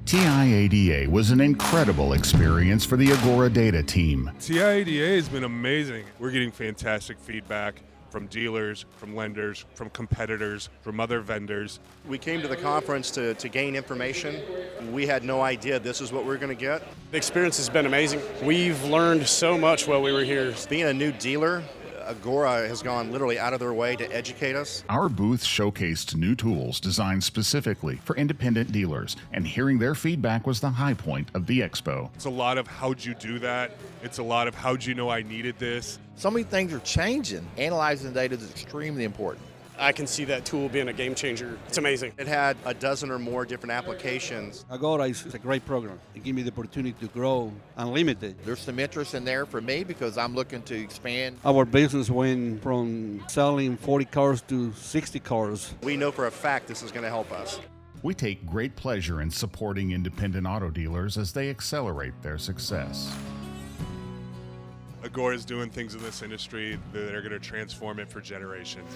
TIADA was an incredible experience for the Agora Data team. TIADA has been amazing. We're getting fantastic feedback from dealers, from lenders, from competitors, from other vendors. We came to the conference to gain information. We had no idea this is what we were going to get. The experience has been amazing. We've learned so much while we were here. Being a new dealer, Agora has gone literally out of their way to educate us. Our booth showcased new tools designed specifically for independent dealers, and hearing their feedback was the high point of the expo. It's a lot of how'd you do that? It's a lot of how'd you know I needed this? So many things are changing. Analyzing data is extremely important. I can see that tool being a game changer. It's amazing. It had a dozen or more different applications. Agora is a great program. It gives me the opportunity to grow unlimited. There's some interest in there for me because I'm looking to expand. Our business went from selling 40 cars to 60 cars. We know for a fact this is going to help us. We take great pleasure in supporting independent auto dealers as they accelerate their success. Agora is doing things in this industry that are going to transform it for generations.